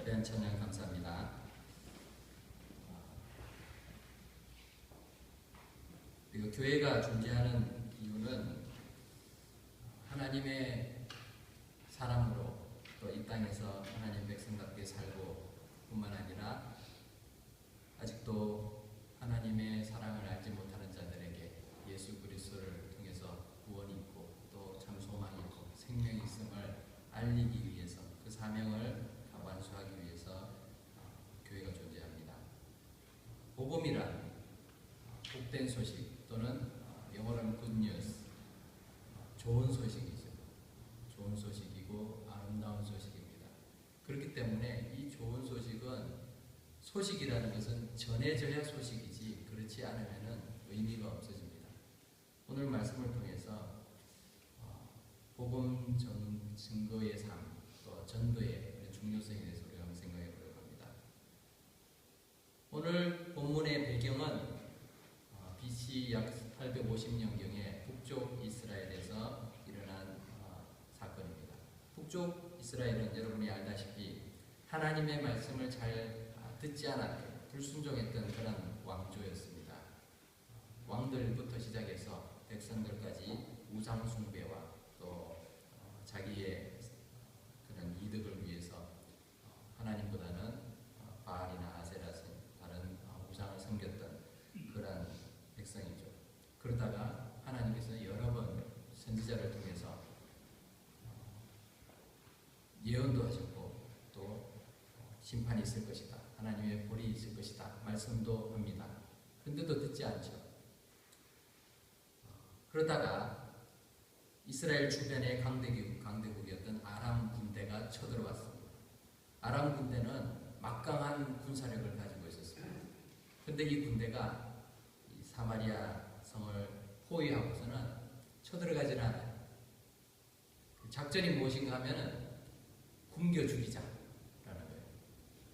귀한 찬양 감사합니다. 우리가 교회가 존재하는 이유는 하나님의 사람으로 또 이 땅에서 하나님 백성답게 살고 뿐만 아니라 아직도 하나님의 사랑을 알지 못하는 자들에게 예수 그리스도를 통해서 구원이 있고 또 참 소망이 있고 생명이 있음을 알리기 위해서 그 사명을 완수하기 위해서 교회가 존재합니다. 복음이란 복된 소식 또는 영어로는 good news, 좋은 소식이죠. 좋은 소식이고 아름다운 소식입니다. 그렇기 때문에 이 좋은 소식은 소식이라는 것은 전해져야 소식이지 그렇지 않으면 의미가 없어집니다. 오늘 말씀을 통해서 복음 증거의 삶, 또 전도의 중요성에 대해서 우리가 한번 생각해 보려고 합니다. 오늘 본문의 배경은 BC 약 850년경에 북쪽 이스라엘에서 일어난 사건입니다. 북쪽 이스라엘은 여러분이 알다시피 하나님의 말씀을 잘 듣지 않았고 불순종했던 그런 왕조였습니다. 왕들부터 시작해서 백성들까지 우상 숭배와 또 자기의 그런 이득을 위해서 하나님보다는 바알이나 아세라 다른 우상을 섬겼던 그런 백성이죠. 그러다가 하나님께서 여러 번 선지자를 통해서 예언도 하셨고 또 심판이 있을 것이다. 하나님의 벌이 있을 것이다. 말씀도 합니다. 근데도 듣지 않죠. 그러다가 이스라엘 주변의 강대국이었던 아람 군대가 쳐들어왔습니다. 아람 군대는 막강한 군사력을 가지고 있었습니다. 그런데 이 군대가 이 사마리아 성을 포위하고서는 쳐들어가지는 않아요. 작전이 무엇인가 하면은 굶겨 죽이자라는 거예요.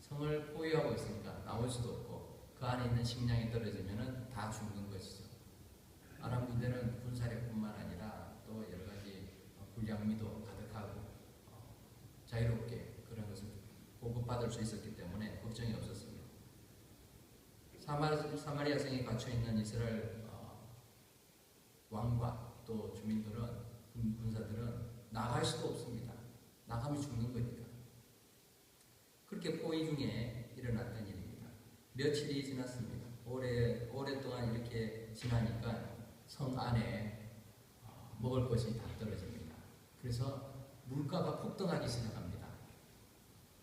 성을 포위하고 있으니까 나올 수도 없고 그 안에 있는 식량이 떨어지면은 다 죽는 것이죠. 아람 군대는 군사력뿐만 아니라 또 여러 가지 불량미도 가득하고 자유롭게 그런 것을 보급받을 수 있었기 때문에 걱정이 없었습니다. 사마리아 성에 갇혀있는 이스라엘 왕과 또 주민들은 군사들은 나갈 수도 없습니다. 나가면 죽는 거니까. 그렇게 포위 중에 일어났던 일입니다. 며칠이 지났습니다. 오랫동안 이렇게 지나니까 성 안에 먹을 것이 다 떨어집니다. 그래서 물가가 폭등하기 시작합니다.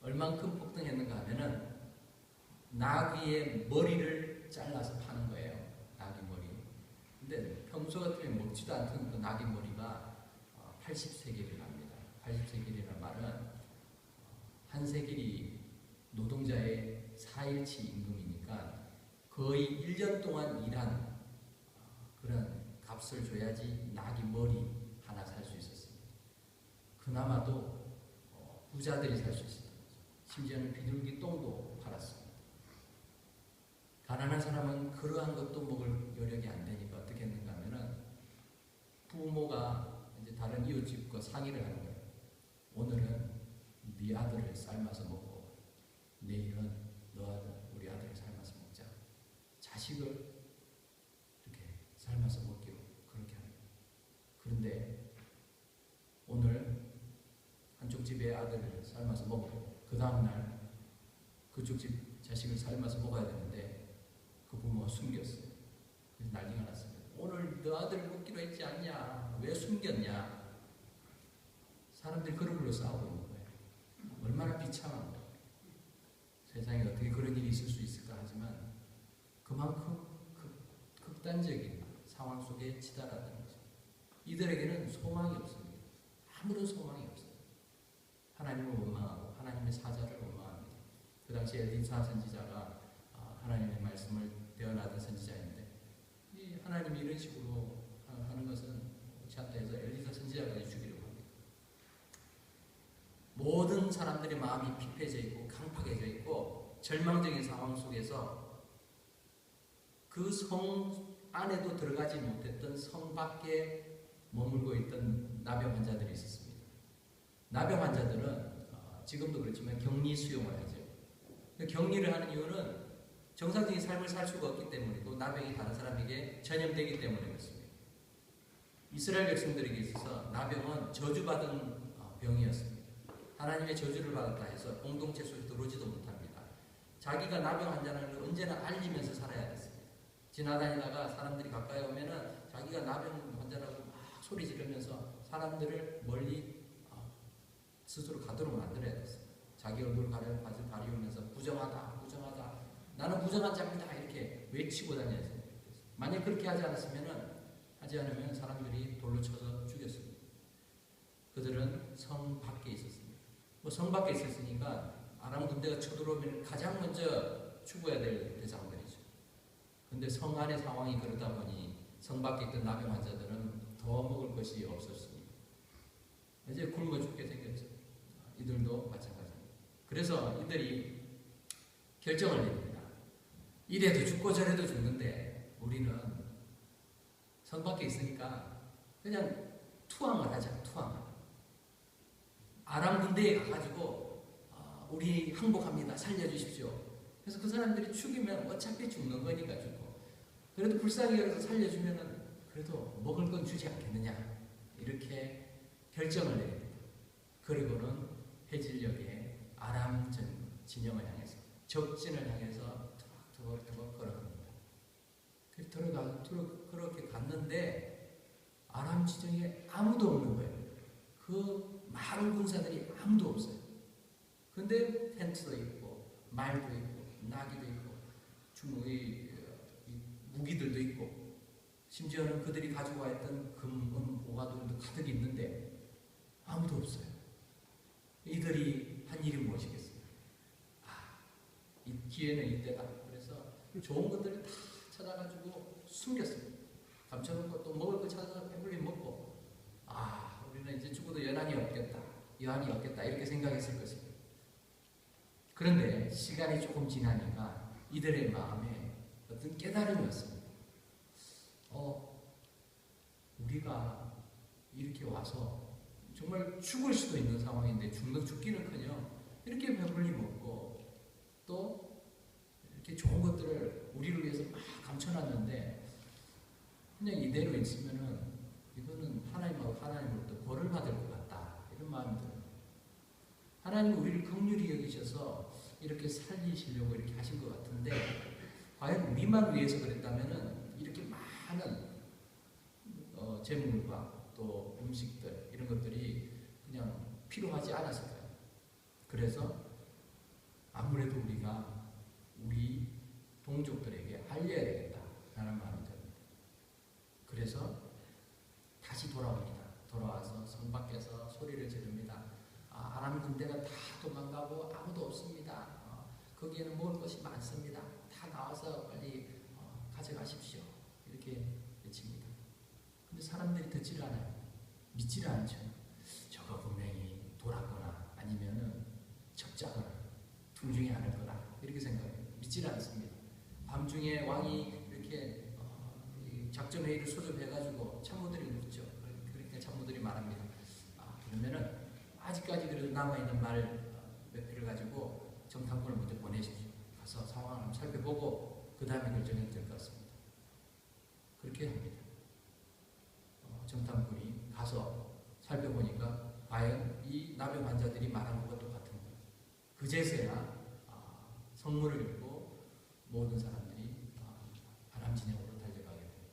얼만큼 폭등했는가 하면은 나귀의 머리를 잘라서 파는 거예요. 나귀 머리. 근데 평소 같으면 먹지도 않던 그 나귀 머리가 80세겔이 합니다. 80세겔이라는 말은 한 세겔이 노동자의 4일치 임금이니까 거의 1년 동안 일한 그런 값을 줘야지 나귀 머리 하나 살 수 있었습니다. 그나마도 부자들이 살 수 있었던 거죠. 심지어는 비둘기 똥도 팔았습니다. 가난한 사람은 그러한 것도 먹을 여력이 안 되니까 어떻게 했는가 하면은 부모가 이제 다른 이웃집과 상의를 하는 거예요. 오늘은 네 아들을 삶아서 먹고 내일은 너 아들, 우리 아들을 삶아서 먹자. 자식을 이렇게 삶아서 먹기로 그렇게 하는 거예요. 그런데 오늘 한쪽 집의 아들을 삶아서 먹고 그 다음날 그쪽 집 자식을 삶아서 먹어야 되는데 그 부모가 숨겼어요. 그래서 난리가 났습니다. 오늘 너 아들 먹기로 했지 않냐? 왜 숨겼냐? 사람들이 그런 걸로 싸우고 있는 거예요. 얼마나 비참한 거예요. 세상에 어떻게 그런 일이 있을 수 있을까 하지만 그만큼 극단적인 상황 속에 치달았다는 거죠. 이들에게는 소망이 없습니다. 아무런 소망이 없어요. 하나님을 원망하고 하나님의 사자를 원망합니다. 그 당시 엘리사 선지자가 하나님의 말씀을 대언하던 선지자인데 이 하나님이 이런 식으로 하는 것은 옳지 않다 해서 엘리사 선지자까지 죽이려고 합니다. 모든 사람들의 마음이 피폐해져 있고 강팍해져 있고 절망적인 상황 속에서 그 성 안에도 들어가지 못했던 성 밖에 머물고 있던 나병 환자들이 있었습니다. 나병 환자들은 지금도 그렇지만 격리 수용을 하죠. 격리를 하는 이유는 정상적인 삶을 살 수가 없기 때문이고 나병이 다른 사람에게 전염되기 때문에 그렇습니다. 이스라엘 백성들에게 있어서 나병은 저주받은 병이었습니다. 하나님의 저주를 받았다 해서 공동체 속에 들어오지도 못합니다. 자기가 나병 환자라는 걸 언제나 알리면서 살아야 됐습니다. 지나다니다가 사람들이 가까이 오면은 자기가 나병 환자라고 막 소리 지르면서 사람들을 멀리 스스로 가도록 만들어야 됐습니다. 자기 얼굴을 가리우면서 부정하다, 부정하다, 나는 부정한 자입니다 이렇게 외치고 다녀야 됩니다. 만약 그렇게 하지 않으면 사람들이 돌로 쳐서 죽였습니다. 그들은 성 밖에 있었습니다. 성 밖에 있었으니까 아람 군대가 쳐들어오면 가장 먼저 죽어야 될 대상들이죠. 그런데 성 안의 상황이 그러다 보니 성 밖에 있던 나병 환자들은 더 먹을 것이 없었습니다. 이제 굶어 죽게 생겼죠. 이들도 마찬가지입니다. 그래서 이들이 결정을 내립니다. 이래도 죽고 저래도 죽는데 우리는 성 밖에 있으니까 그냥 투항을 하자. 투항을. 아람 군대에 가가지고 우리 항복합니다. 살려주십시오. 그래서 그 사람들이 죽이면 어차피 죽는 거니까 죽고 그래도 불쌍히 여겨서 살려주면은 그래도 먹을 건 주지 않겠느냐 이렇게 결정을 내립니다. 그리고는 해질녘에 아람 진영을 향해서 적진을 향해서 터벅터벅 걸어갑니다. 그렇게 갔는데 아람 진영에 아무도 없는 거예요. 그 많은 군사들이 아무도 없어요. 근데 텐트도 있고 말도 있고 나귀도 있고 무기들도 있고 심지어는 그들이 가지고 와 있던 금, 오가들도 가득 있는데 아무도 없어요. 이들이 한 일이 무엇이겠어요? 이 기회는 이때다. 그래서 좋은 것들을 다 찾아가지고 숨겼습니다. 감춰놓고 또 먹을 거 찾아서 배불리 먹고 우리는 이제 죽어도 여한이 없겠다 이렇게 생각했을 것입니다. 그런데 시간이 조금 지나니까 이들의 마음에 어떤 깨달음이 왔습니다. 우리가 이렇게 와서 정말 죽을 수도 있는 상황인데 죽기는커녕 이렇게 배불리 먹고 또 이렇게 좋은 것들을 우리를 위해서 막 감춰놨는데 그냥 이대로 있으면은 이거는 하나님으로부터 벌을 받을 것 같다 이런 마음이 들어요. 하나님은 우리를 긍휼히 여기셔서 이렇게 살리시려고 이렇게 하신 것 같은데 과연 우리만 위해서 그랬다면은 이렇게 많은 재물과 또 음식들 이런 것들이 그냥 필요하지 않았을까요? 그래서 아무래도 우리가 우리 동족들에게 알려야 되겠다라는 마음이 듭니다. 그래서 다시 돌아옵니다. 돌아와서 성 밖에서 소리를 지릅니다. 아람 군대가 다 도망가고 아무도 없습니다. 거기에는 먹을 것이 많습니다. 다 나와서 빨리 가져가십시오. 이렇게 외칩니다. 근데 사람들이 듣지를 않아요. 믿지를 않죠. 저거 분명히 돌았거나 아니면은 적자거나 둘 중에 하나일 거다 이렇게 생각해요. 믿지를 않습니다. 밤중에 왕이 이렇게 작전회의를 소집해가지고 참모들이 묻죠. 그러니까 참모들이 말합니다. 그러면은 아직까지 그래도 남아있는 말 몇 개를 가지고 정탐꾼을 먼저 보내십시오. 가서 상황을 한번 살펴보고 그 다음에 결정해도 될 것 같습니다. 그렇게 합니다. 정탐꾼이 가서 살펴보니까 과연 이 나병 환자들이 말한 것과 똑같은 거예요. 그제서야 성문을 열고 모든 사람들이 아람 진영으로 달려가게 됩니다.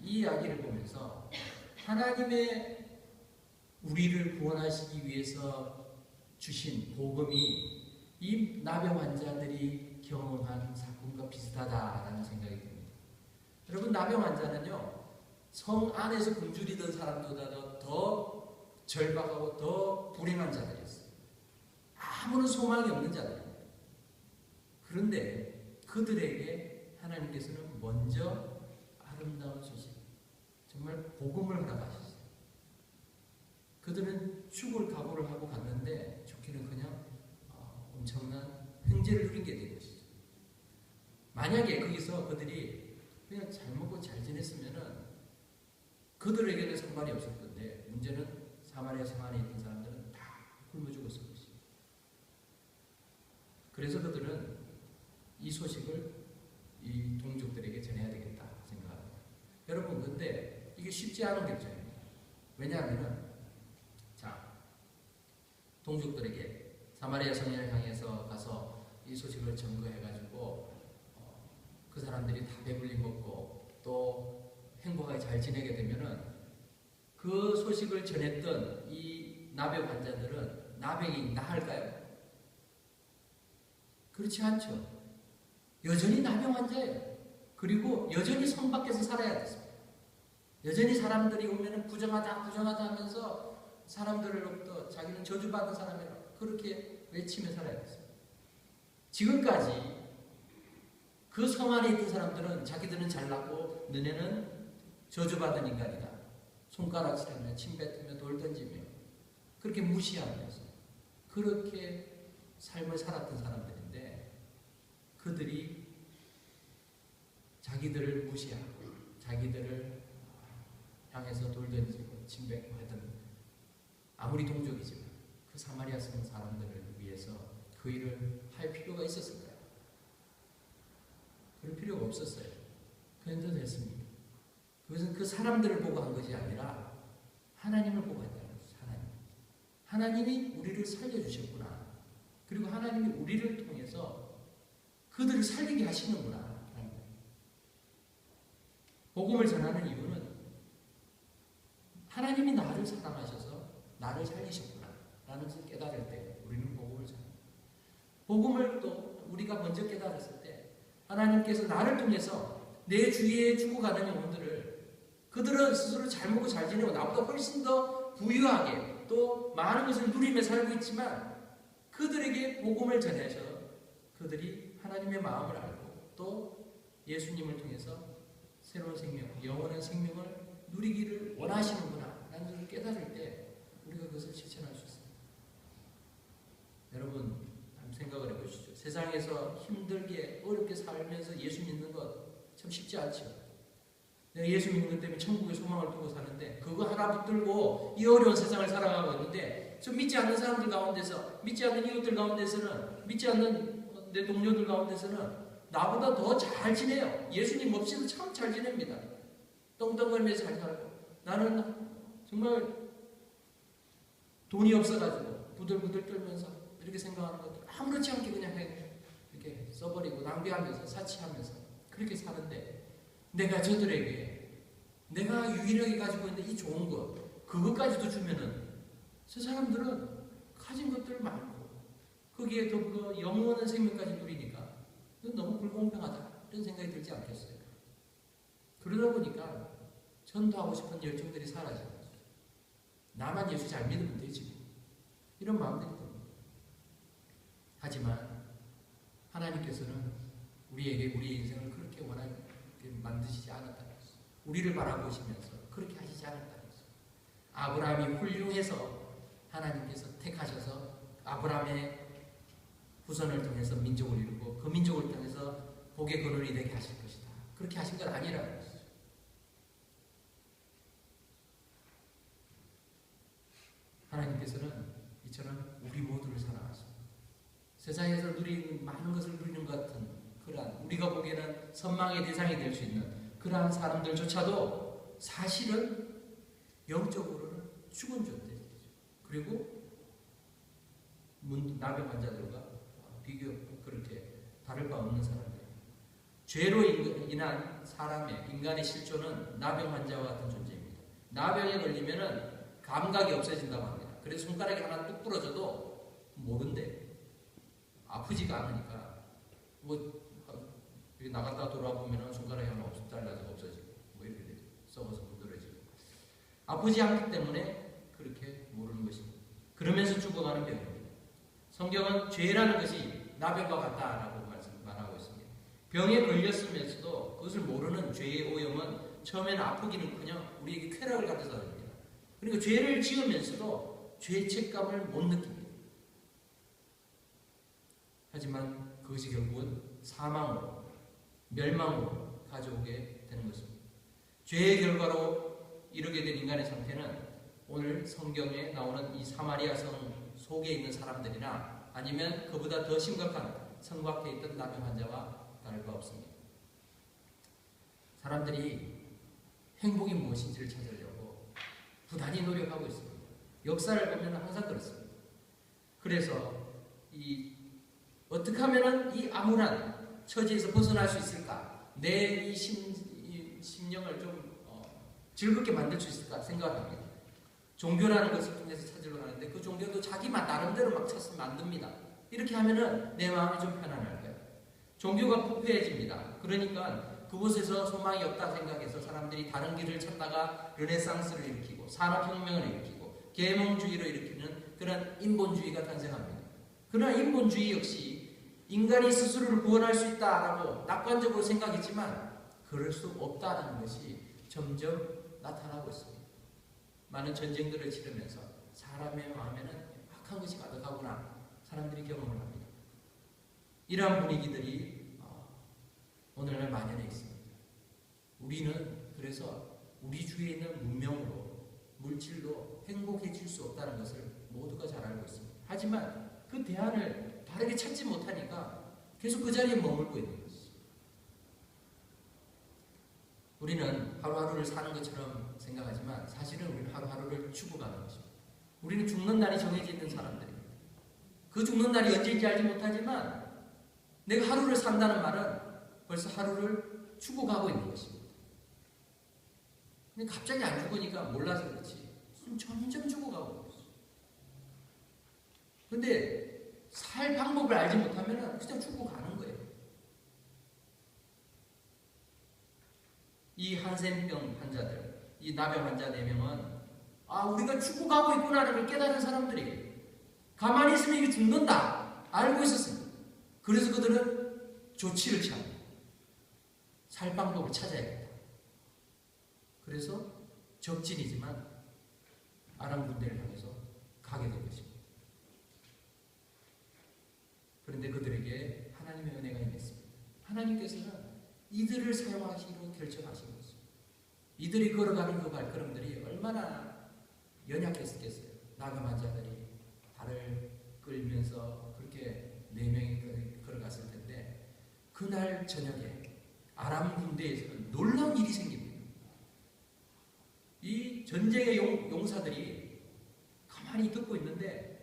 이 이야기를 보면서 하나님의 우리를 구원하시기 위해서 주신 복음이 이 나병 환자들이 경험한 사건과 비슷하다라는 생각이 듭니다. 여러분, 나병 환자는요, 성 안에서 굶주리던 사람보다 더 절박하고 더 불행한 자들이었어요. 아무런 소망이 없는 자들입니다. 그런데 그들에게 하나님께서는 먼저 아름다운 소식, 정말 복음을 허락하셨어요. 그들은 죽을 각오를 하고 갔는데 죽기는 그냥 엄청난 횡재를 누린 게 된 것이죠. 만약에 거기서 그들이 그냥 잘 먹고 잘 지냈으면은 그들에게는 상관이 없을 건데 문제는 사마리아 성 안에 있던 사람들은 다 굶어 죽었을 것입니다. 그래서 그들은 이 소식을 이 동족들에게 전해야 되겠다 생각합니다. 여러분, 근데 이게 쉽지 않은 결정입니다. 왜냐하면 자, 동족들에게 사마리아 성인을 향해서 가서 이 소식을 전거해가지고 그 사람들이 다 배불리 먹고 또 행복하게 잘 지내게 되면은 그 소식을 전했던 이 나병 환자들은 나병이 나을까요? 그렇지 않죠. 여전히 나병 환자예요. 그리고 여전히 성 밖에서 살아야 됐습니다. 여전히 사람들이 오면 부정하다 하면서 사람들로부터 자기는 저주받은 사람이라 그렇게 외치며 살아야 됐습니다. 지금까지 그 성 안에 있던 사람들은 자기들은 잘났고 너네는 저주받은 인간이다. 손가락질하며 침 뱉으며 돌 던지며 그렇게 무시하면서 그렇게 삶을 살았던 사람들인데 그들이 자기들을 무시하고 자기들을 향해서 돌 던지고 침 뱉고 하던 아무리 동족이지만 그 사마리아 성 사람들을 위해서 그 일을 할 필요가 있었을까요? 그럴 필요가 없었어요. 그런데도 됐습니다. 그것은 그 사람들을 보고 한 것이 아니라 하나님을 보고 했다는 것이죠. 하나님이 우리를 살려주셨구나. 그리고 하나님이 우리를 통해서 그들을 살리게 하시는구나. 복음을 전하는 이유는 하나님이 나를 사랑하셔서 나를 살리셨구나 라는 것을 깨달을 때 우리는 복음을 전합니다. 복음을 또 우리가 먼저 깨달았을 때 하나님께서 나를 통해서 내 주위에 죽어가는 영혼들을 그들은 스스로 잘 먹고 잘 지내고 나보다 훨씬 더 부유하게 또 많은 것을 누리며 살고 있지만 그들에게 복음을 전해서 그들이 하나님의 마음을 알고 또 예수님을 통해서 새로운 생명, 영원한 생명을 누리기를 원하시는구나 라는 것을 깨달을 때 우리가 그것을 실천할 수 있습니다. 여러분 한번 생각을 해보시죠. 세상에서 힘들게 어렵게 살면서 예수 믿는 것 참 쉽지 않죠. 내가 예수 믿는 것 때문에 천국에 소망을 두고 사는데 그거 하나 붙들고 이 어려운 세상을 살아가고 있는데 저 믿지 않는 사람들 가운데서 믿지 않는 이웃들 가운데서는 믿지 않는 내 동료들 가운데서는 나보다 더 잘 지내요. 예수님 없이도 참 잘 지냅니다. 떵떵거리면서 잘 살고 나는 정말 돈이 없어가지고 부들부들 떨면서 이렇게 생각하는 것들 아무렇지 않게 그냥 이렇게 써버리고 낭비하면서 사치하면서 그렇게 사는데 내가 저들에게 내가 유일하게 가지고 있는 이 좋은 것 그것까지도 주면은 저 사람들은 가진 것들 많고 거기에 더불어 영원한 생명까지 누리니까 너무 불공평하다 이런 생각이 들지 않겠어요? 그러다 보니까 전도하고 싶은 열정들이 사라지는 거죠. 나만 예수 잘 믿으면 되지 이런 마음들이 듭니다. 하지만 하나님께서는 우리에게 우리의 인생을 그렇게 원하게 만드시지 않았다는 것이죠. 우리를 바라보시면서 그렇게 하시지 않았다는 것이죠. 아브라함이 훌륭해서 하나님께서 택하셔서 아브라함의 후손을 통해서 민족을 이루고 그 민족을 통해서 복의 근원이 되게 하실 것이다. 그렇게 하신 건 아니라는 것이죠. 하나님께서는 이처럼 우리 모두를 사랑하십니다. 세상에서 누리는 많은 것을 누리는 것 같은 그러한 우리가 보기에는 선망의 대상이 될 수 있는 그러한 사람들조차도 사실은 영적으로는 죽은 존재죠. 그리고 나병 환자들과 비교 그렇게 다를 바 없는 사람들. 죄로 인한 사람의 인간의 실존은 나병 환자와 같은 존재입니다. 나병에 걸리면은 감각이 없어진다고 합니다. 그래서 손가락이 하나 뚝 부러져도 모른대. 아프지가 않으니까 뭐 나갔다 돌아와 보면은 손가락이 하나 잘라서 없어지고 뭐 이렇게 되죠. 썩어서 문드러지고 아프지 않기 때문에 그렇게 모르는 것입니다. 그러면서 죽어가는 병입니다. 성경은 죄라는 것이 나병과 같다라고 말하고 있습니다. 병에 걸렸으면서도 그것을 모르는 죄의 오염은 처음에는 아프기는커녕 우리에게 쾌락을 가져다 줍니다. 그리고 죄를 지으면서도 죄책감을 못 느낍니다. 하지만 그것이 결국은 사망으로 멸망으로 가져오게 되는 것입니다. 죄의 결과로 이르게 된 인간의 상태는 오늘 성경에 나오는 이 사마리아 성 속에 있는 사람들이나 아니면 그보다 더 심각한 성곽에 있던 나병 환자와 다를 바 없습니다. 사람들이 행복이 무엇인지를 찾으려고 부단히 노력하고 있습니다. 역사를 보면 항상 그렇습니다. 그래서 어떻게 하면 이 암울한 처지에서 벗어날 수 있을까? 내 이 심령을 좀 즐겁게 만들 수 있을까 생각합니다. 종교라는 것을 통해서 찾으려고 하는데 그 종교도 자기 나름대로 막 찾으면 만듭니다. 이렇게 하면은 내 마음이 좀 편안할 거예요. 종교가 부패해집니다. 그러니까 그곳에서 소망이 없다 생각해서 사람들이 다른 길을 찾다가 르네상스를 일으키고 산업혁명을 일으키고 계몽주의를 일으키는 그런 인본주의가 탄생합니다. 그러나 인본주의 역시 인간이 스스로를 구원할 수 있다라고 낙관적으로 생각했지만 그럴 수 없다는 것이 점점 나타나고 있습니다. 많은 전쟁들을 치르면서 사람의 마음에는 악한 것이 가득하구나 사람들이 경험을 합니다. 이러한 분위기들이 오늘날 만연해 있습니다. 우리는 그래서 우리 주위에 있는 문명으로 물질로 행복해질 수 없다는 것을 모두가 잘 알고 있습니다. 하지만 그 대안을 바르게 찾지 못하니까 계속 그 자리에 머물고 있는 것이죠. 우리는 하루하루를 사는 것처럼 생각하지만 사실은 우리는 하루하루를 죽어가는 것입니다. 우리는 죽는 날이 정해져 있는 사람들입니다. 그 죽는 날이 언제인지 알지 못하지만 내가 하루를 산다는 말은 벌써 하루를 죽어가고 있는 것입니다. 근데 갑자기 안 죽으니까 몰라서 그렇지 점점 죽어가고 있는 것입니다. 근데 살 방법을 알지 못하면 그냥 죽어가는 거예요. 이 한센병 환자들, 이 나병 환자 4명은 우리가 죽어가고 있구나라는 걸 깨달은 사람들이 가만히 있으면 이게 죽는다 알고 있었습니다. 그래서 그들은 조치를 취합니다. 살 방법을 찾아야겠다. 그래서 적진이지만 아람 군대를 향해서 가게 된 것입니다. 그런데 그들에게 하나님의 은혜가 임했습니다. 하나님께서는 이들을 사용하시기로 결정하신 것입니다. 이들이 걸어가는 그 발걸음들이 얼마나 연약했겠어요. 나병 환자들이 발을 끌면서 그렇게 4명이 걸어갔을 텐데 그날 저녁에 아람 군대에서는 놀라운 일이 생깁니다. 이 전쟁의 용사들이 가만히 듣고 있는데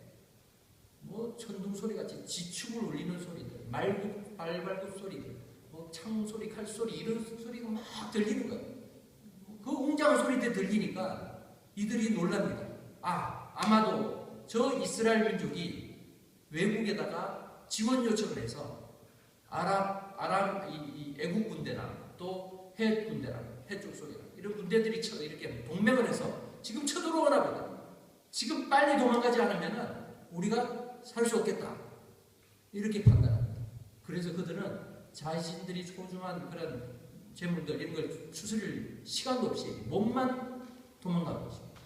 천둥 소리같이 지축을 울리는 소리들, 말발굽 소리들, 창 소리, 칼 소리 이런 소리가 막 들리는 거예요. 그 웅장한 소리들 들리니까 이들이 놀랍니다. 아마도 저 이스라엘 민족이 외국에다가 지원 요청을 해서 이 애국 군대나 또 해 군대나 해쪽 속이나 이런 군대들이 이렇게 동맹을 해서 지금 쳐들어오나 보다. 지금 빨리 도망가지 않으면 우리가 살 수 없겠다. 이렇게 판단합니다. 그래서 그들은 자신들이 소중한 그런 재물들 이런 걸 추스릴 시간도 없이 몸만 도망가고 있습니다.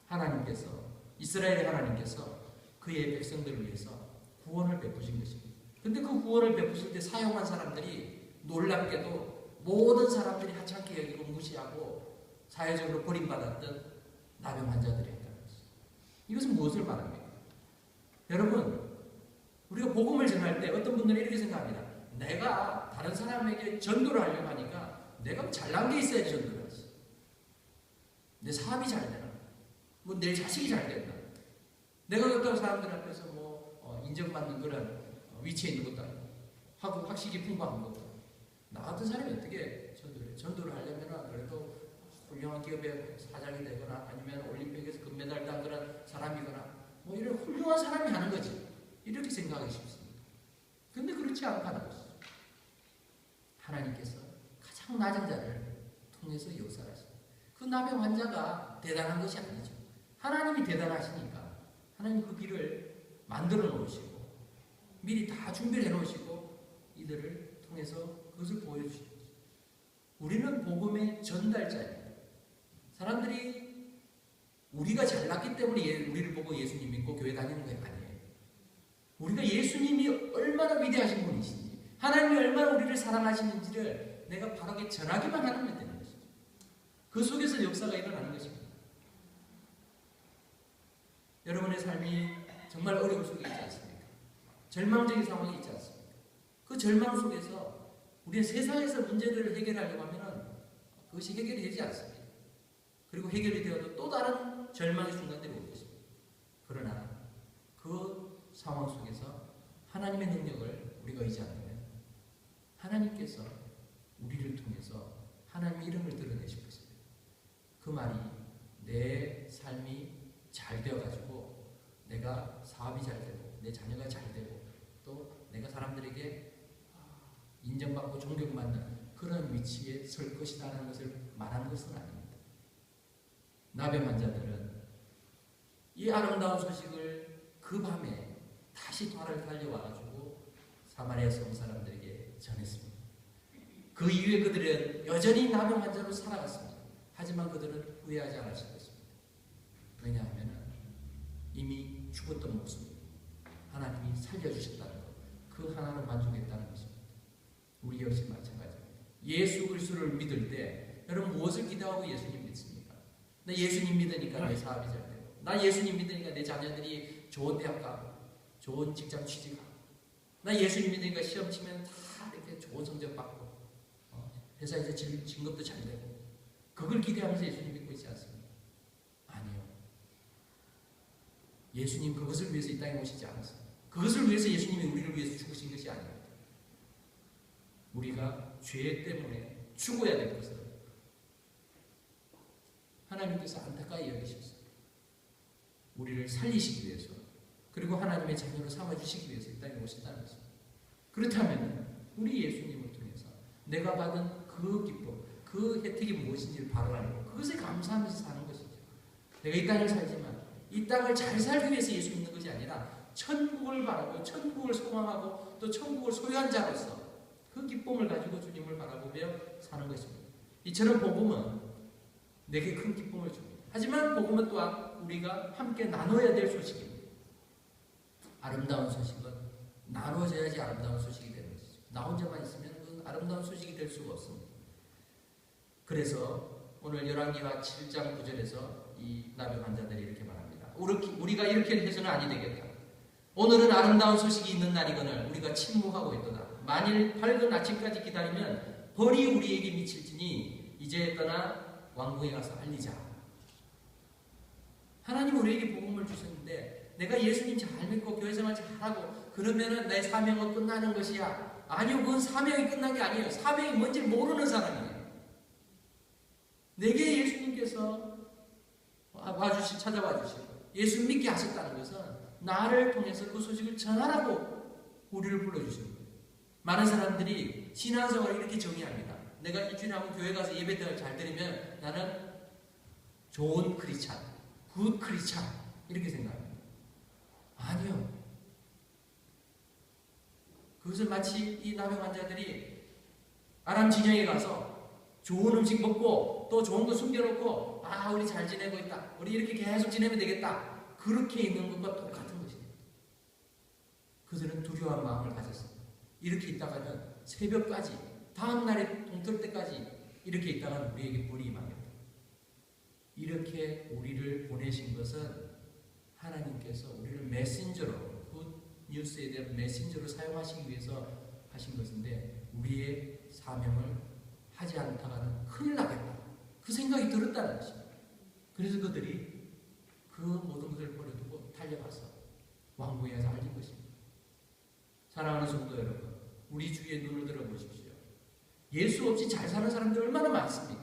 하나님께서 이스라엘의 하나님께서 그의 백성들을 위해서 구원을 베푸신 것입니다. 근데 그 구원을 베푸실 때 사용한 사람들이 놀랍게도 모든 사람들이 하찮게 여기고 무시하고 사회적으로 버림받았던 나병 환자들이었다는 것입니다. 이것은 무엇을 말합니까? 여러분 우리가 복음을 전할 때 어떤 분들은 이렇게 생각합니다. 내가 다른 사람에게 전도를 하려고 하니까 내가 잘난 게 있어야지 전도를 하지. 내 사업이 잘 되나? 내 자식이 잘 된다. 내가 어떤 사람들 앞에서 인정받는 그런 위치에 있는 것도 아니고 학식이 풍부한 것도 아니고 나 같은 사람이 어떻게 전도를 하려면 그래도 훌륭한 기업의 사장이 되거나 아니면 올림픽에서 금메달 딴 그런 사람이거나 이런 훌륭한 사람이 하는 거지. 이렇게 생각하기 쉽습니다. 근데 그렇지 않다는 것이죠. 하나님께서 가장 낮은 자를 통해서 역사하십니다. 그 나병 환자가 대단한 것이 아니죠. 하나님이 대단하시니까 하나님 그 길을 만들어 놓으시고 미리 다 준비를 해 놓으시고 이들을 통해서 그것을 보여주시는 거죠. 우리는 복음의 전달자입니다. 사람들이 우리가 잘났기 때문에 우리를 보고 예수님 믿고 교회 다니는 게 아니에요. 우리가 예수님이 얼마나 위대하신 분이신지 하나님이 얼마나 우리를 사랑하시는지를 내가 바르게 전하기만 하면 되는 것이죠. 그 속에서 역사가 일어나는 것입니다. 여러분의 삶이 정말 어려움 속에 있지 않습니까? 절망적인 상황이 있지 않습니까? 그 절망 속에서 우리는 세상에서 문제들을 해결하려고 하면 그것이 해결이 되지 않습니다. 그리고 해결이 되어도 또 다른 절망의 순간들이 올 것입니다. 그러나 그 상황 속에서 하나님의 능력을 우리가 의지한다면 하나님께서 우리를 통해서 하나님의 이름을 드러내실 것입니다. 그 말이 내 삶이 잘 되어가지고 내가 사업이 잘 되고 내 자녀가 잘 되고 또 내가 사람들에게 인정받고 존경받는 그런 위치에 설 것이라는 것을 말하는 것은 아닙니다. 나병 환자들은 이 아름다운 소식을 그 밤에 다시 달을 달려와가지고 사마리아 성 사람들에게 전했습니다. 그 이후에 그들은 여전히 나병 환자로 살아갔습니다. 하지만 그들은 후회하지 않았을 것입니다. 왜냐하면 이미 죽었던 목숨 하나님이 살려주셨다는 것, 그 하나로 만족했다는 것입니다. 우리 역시 마찬가지입니다. 예수 그리스도를 믿을 때 여러분 무엇을 기대하고 예수님 믿습니까? 나 예수님 믿으니까 내 사업이 잘 되고, 나 예수님 믿으니까 내 자녀들이 좋은 대학 가고 좋은 직장 취직하고, 나 예수님 믿으니까 시험 치면 다 이렇게 좋은 성적 받고 회사에서 진급도 잘 되고, 그걸 기대하면서 예수님 믿고 있지 않습니까? 아니요. 예수님 그것을 위해서 이 땅에 오시지 않았어요. 그것을 위해서 예수님이 우리를 위해서 죽으신 것이 아닙니다. 우리가 죄 때문에 죽어야 될 것을 하나님께서 안타까이 여기셨어요. 우리를 살리시기 위해서, 그리고 하나님의 자녀로 삼아주시기 위해서 이 땅에 오셨다는 것입니다. 그렇다면 우리 예수님을 통해서 내가 받은 그 기쁨, 그 혜택이 무엇인지를 바로 알고 그것에 감사하면서 사는 것이죠. 내가 이 땅을 살지만 이 땅을 잘 살기 위해서 예수 믿는 것이 아니라 천국을 바라고 천국을 소망하고 또 천국을 소유한 자로서 그 기쁨을 가지고 주님을 바라보며 사는 것입니다. 이처럼 복음은 내게 큰 기쁨을 줍니다. 하지만 복음은 또한 우리가 함께 나눠야 될 소식입니다. 아름다운 소식은 나눠져야지 아름다운 소식이 되는 것이죠. 나 혼자만 있으면 그건 아름다운 소식이 될 수가 없습니다. 그래서 오늘 열왕기하 7장 9절에서 이 나병 환자들이 이렇게 말합니다. 우리가 이렇게 해서는 아니 되겠다. 오늘은 아름다운 소식이 있는 날이거늘 우리가 침묵하고 있도다. 만일 밝은 아침까지 기다리면 벌이 우리에게 미칠지니 이제 떠나 왕궁에 가서 알리자. 하나님 우리에게 복음을 주셨는데 내가 예수님 잘 믿고 교회생활 잘하고 그러면은 내 사명은 끝나는 것이야. 아니요, 그건 사명이 끝난 게 아니에요. 사명이 뭔지 모르는 사람이에요. 내게 예수님께서 찾아와 주시고 예수 믿게 하셨다는 것은 나를 통해서 그 소식을 전하라고 우리를 불러주시는 거예요. 많은 사람들이 신앙생활을 이렇게 정의합니다. 내가 일주일에 한번 교회 가서 예배 잘 드리면 나는 좋은 크리스찬, 굿 크리스찬 이렇게 생각합니다. 아니요. 그것은 마치 이 나병 환자들이 아람 진영에 가서 좋은 음식 먹고 또 좋은 거 숨겨놓고 우리 잘 지내고 있다. 우리 이렇게 계속 지내면 되겠다. 그렇게 있는 것과 똑같은 것입니다. 그들은 두려워한 마음을 가졌습니다. 이렇게 있다가는 새벽까지 다음날에 동틀 때까지 이렇게 있다가는 우리에게 불이 임하겠다. 이렇게 우리를 보내신 것은 하나님께서 우리를 메신저로 굿 뉴스에 대한 메신저로 사용하시기 위해서 하신 것인데 우리의 사명을 하지 않다가는 큰일 나겠다. 그 생각이 들었다는 것입니다. 그래서 그들이 그 모든 것을 버려두고 달려가서 왕궁에 가서 알린 것입니다. 사랑하는 성도 여러분, 우리 주위에 눈을 들어보십시오. 예수 없이 잘 사는 사람들 얼마나 많습니까?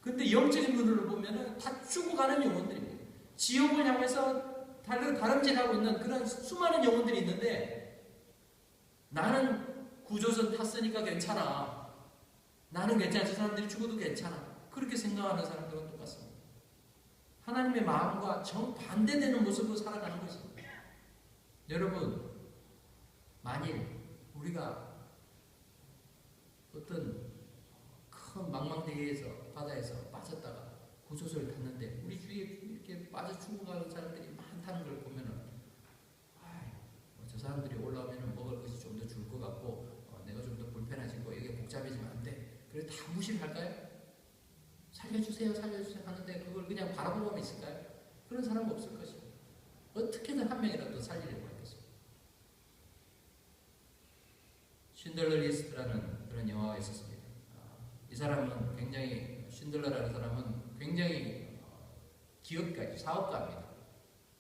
근데 영적인 눈으로 보면 다 죽어가는 영혼들입니다. 지옥을 향해서 다름질하고 있는 그런 수많은 영혼들이 있는데 나는 구조선 탔으니까 괜찮아. 나는 괜찮아. 저 사람들이 죽어도 괜찮아. 그렇게 생각하는 사람들은 똑같습니다. 하나님의 마음과 정반대되는 모습으로 살아가는 것입니다. 여러분, 만일 우리가 어떤 큰 망망대해에서 바다에서 빠졌다가 구조선을 탔는데 우리 주위에 이렇게 빠져 죽어가는 사람들이 많다는 걸 보면은 저 사람들이 올라오면은 먹을 것이 좀 더 줄 것 같고 내가 좀 더 불편해지고 이게 복잡해지면 안 돼. 그래서 다 무시를 할까요? 살려주세요 하는데 그걸 그냥 바라보고만 있을까요? 그런 사람은 없을 것입니다. 어떻게든 한 명이라도 살리려고 할 것입니다. 쉰들러 리스트라는 그런 영화가 있었습니다. 이 사람은 굉장히 쉰들러라는 사람은 굉장히 기업가, 사업가입니다.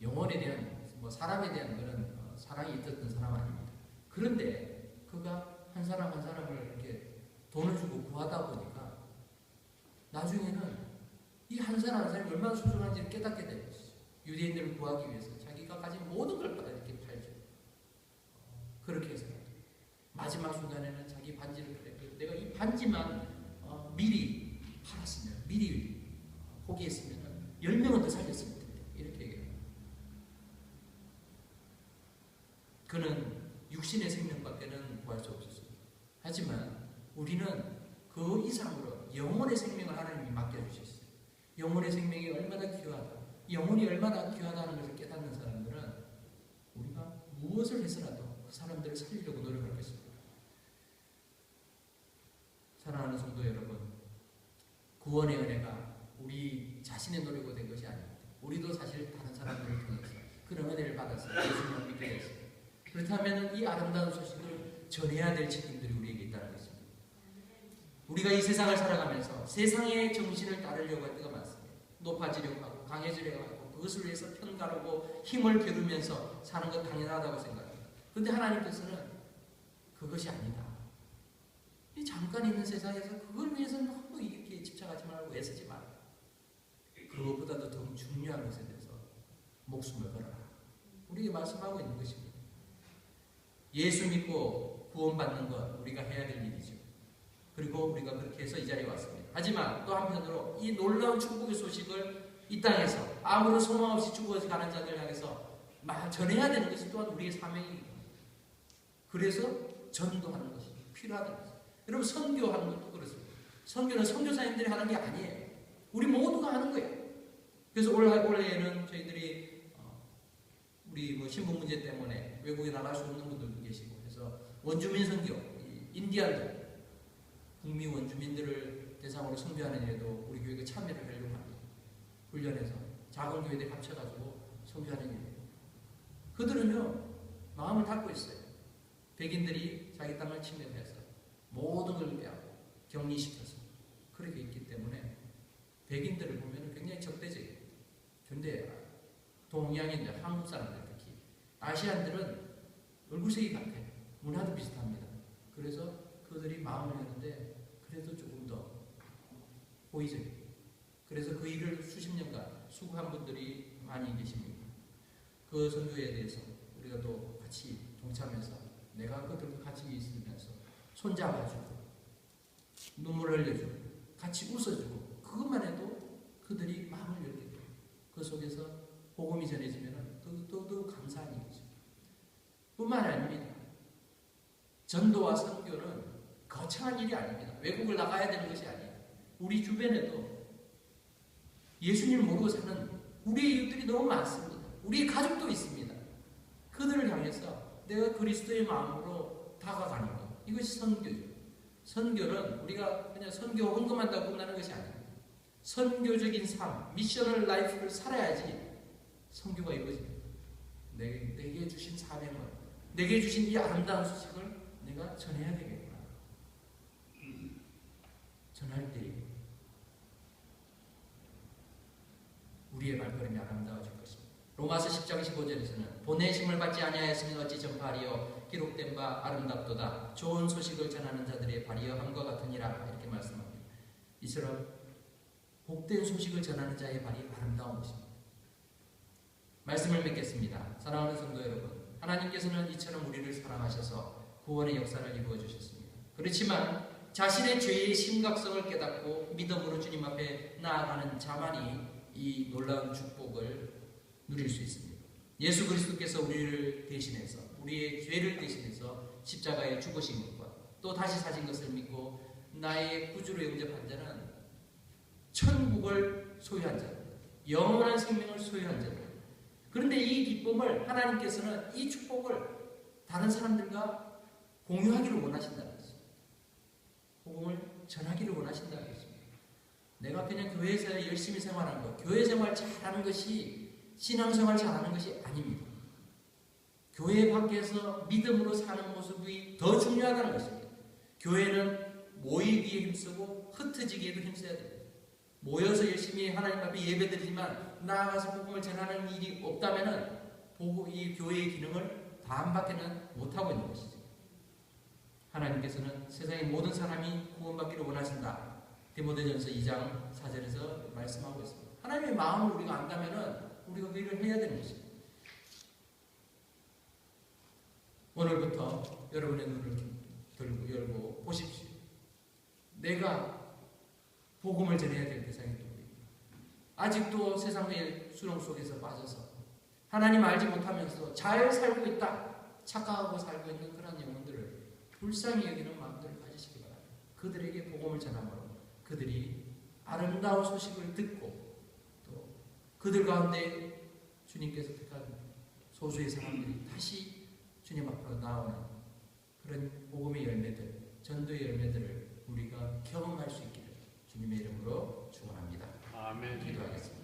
영혼에 대한 뭐 사람에 대한 그런 사랑이 있었던 사람 아닙니다. 그런데 그가 한 사람 한 사람을 이렇게 돈을 주고 구하다 보니까 나중에는 이 한 사람 한 사람이 얼마나 소중한지를 깨닫게 되는 것이죠. 유대인들을 구하기 위해서 자기가 가진 모든 걸 받아 이렇게 팔죠. 그렇게 해서 마지막 순간에는 자기 반지를 그래. 내가 이 반지만 미리 팔았으면, 미리 포기했으면 10명은 더 살렸을 텐데. 이렇게 얘기해요. 그는 육신의 생명밖에는 구할 수 없었어요. 하지만 우리는 그 이상으로 영혼의 생명을 하나님이 맡겨주셨어요. 영혼의 생명이 얼마나 귀하다, 영혼이 얼마나 귀하다는 것을 깨닫는 사람들은 우리가 무엇을 해서라도 그 사람들을 살리려고 노력할 것입니다. 사랑하는 성도 여러분, 구원의 은혜가 우리 자신의 노력으로 된 것이 아닙니다. 우리도 사실 다른 사람들을 통해서 그런 은혜를 받아서 예수님을 믿게 됐습니다. 그렇다면 이 아름다운 소식을 전해야 될 책임들이 우리에게 있다는 것입니다. 우리가 이 세상을 살아가면서 세상의 정신을 따르려고 할 때가 많습니다. 높아지려고 하고 강해지려고 하고 그것을 위해서 편가르고 힘을 기르면서 사는 건 당연하다고 생각합니다. 그런데 하나님께서는 그것이 아니다. 이 잠깐 있는 세상에서 그걸 위해서 너무 이렇게 집착하지 말고 애쓰지 말고 그것보다도 더 중요한 것에 대해서 목숨을 걸어라. 우리에게 말씀하고 있는 것입니다. 예수 믿고 구원받는 것 우리가 해야 될 일이죠. 그리고 우리가 그렇게 해서 이 자리에 왔습니다. 하지만 또 한편으로 이 놀라운 축복의 소식을 이 땅에서 아무런 소망 없이 죽어가는 자들 향해서 전해야 되는 것이 또한 우리의 사명입니다. 그래서 전도하는 것이 필요하다는 것입니다. 여러분, 선교하는 것도 그렇습니다. 선교는 선교사님들이 하는 게 아니에요. 우리 모두가 하는 거예요. 그래서 올해에는 저희들이 우리 신분 문제 때문에 외국에 나갈 수 없는 분들도 계시고 해서 원주민 선교, 인디안들, 북미 원주민들을 대상으로 선교하는 일에도 우리 교회가 참여를 하려고 합니다. 훈련해서 작은 교회들 합쳐가지고 선교하는 일이에요. 그들은요 마음을 닫고 있어요. 백인들이 자기 땅을 침략해서 모든 걸 빼앗고 격리시켜서 그렇게 있기 때문에 백인들을 보면 굉장히 적대적이에요. 그런데 동양인들, 한국 사람들 특히 아시안들은 얼굴색이 같아요. 문화도 비슷합니다. 그래서 그들이 마음을 여는데 그래도 조금 더 호의적이에요. 그래서 그 일을 수십 년간 수고한 분들이 많이 계십니다. 그 선교에 대해서 우리가 또 같이 동참해서 내가 그들과 같이 있으면서 손잡아주고 눈물을 흘려주고 같이 웃어주고 그것만 해도 그들이 마음을 열게 돼요. 그 속에서 복음이 전해지면 더더욱 감사한 일이죠. 뿐만 아닙니다. 전도와 선교는 거창한 일이 아닙니다. 외국을 나가야 되는 것이 아니에요. 우리 주변에도 예수님을 모르고 사는 우리의 이웃들이 너무 많습니다. 우리의 가족도 있습니다. 그들을 향해서 내가 그리스도의 마음으로 다가가는 것, 이것이 선교죠. 선교는 우리가 그냥 선교 헌금한다고 끝나는 것이 아닙니다. 선교적인 삶, 미셔널 라이프를 살아야지 선교가 이루어집니다. 내게 주신 사명을, 내게 주신 이 아름다운 소식을 내가 전해야 되겠구나. 전할 때 우리의 발걸음이 아름다워질 것입니다. 로마서 10장 15절에서는 보내심을 받지 아니하였으면 어찌 전파하리요 기록된 바 아름답도다 좋은 소식을 전하는 자들의 발이여 함과 같으니라 이렇게 말씀합니다. 이처럼 복된 소식을 전하는 자의 발이 아름다운 것입니다. 말씀을 맺겠습니다. 사랑하는 성도 여러분, 하나님께서는 이처럼 우리를 사랑하셔서 구원의 역사를 이루어 주셨습니다. 그렇지만 자신의 죄의 심각성을 깨닫고 믿음으로 주님 앞에 나아가는 자만이 이 놀라운 축복을 누릴 수 있습니다. 예수 그리스도께서 우리를 대신해서 우리의 죄를 대신해서 십자가에 죽으신 것과 또 다시 사신 것을 믿고 나의 구주로 영접한 자는 천국을 소유한 자, 영원한 생명을 소유한 자입니다. 그런데 이 기쁨을 하나님께서는 이 축복을 다른 사람들과 공유하기를 원하신다는 것입니다. 복음을 전하기를 원하신다는 것입니다. 내가 그냥 교회에서 열심히 생활하는 것, 교회 생활 잘하는 것이 신앙생활 잘하는 것이 아닙니다. 교회 밖에서 믿음으로 사는 모습이 더 중요하다는 것입니다. 교회는 모이기에 힘쓰고 흩어지기에도 힘써야 됩니다. 모여서 열심히 하나님 앞에 예배드리지만 나아가서 복음을 전하는 일이 없다면 이 교회의 기능을 반밖에는 못하고 있는 것이죠. 하나님께서는 세상의 모든 사람이 구원받기를 원하신다. 디모데전서 2장 4절에서 말씀하고 있습니다. 하나님의 마음을 우리가 안다면 우리가 그 일을 해야 되는 것입니다. 오늘부터 여러분의 눈을 들고 열고 보십시오. 내가 복음을 전해야 될 대상이 누구입니까? 아직도 세상의 수렁 속에서 빠져서 하나님 알지 못하면서 잘 살고 있다 착각하고 살고 있는 그런 영혼들을 불쌍히 여기는 마음들을 가지시기 바랍니다. 그들에게 복음을 전함으로 그들이 아름다운 소식을 듣고 또 그들 가운데 주님께서 택한 소수의 사람들이 다시 주님 앞으로 나오는 그런 복음의 열매들, 전도의 열매들을 우리가 경험할 수 있기를 주님의 이름으로 축원합니다. 아멘. 기도하겠습니다.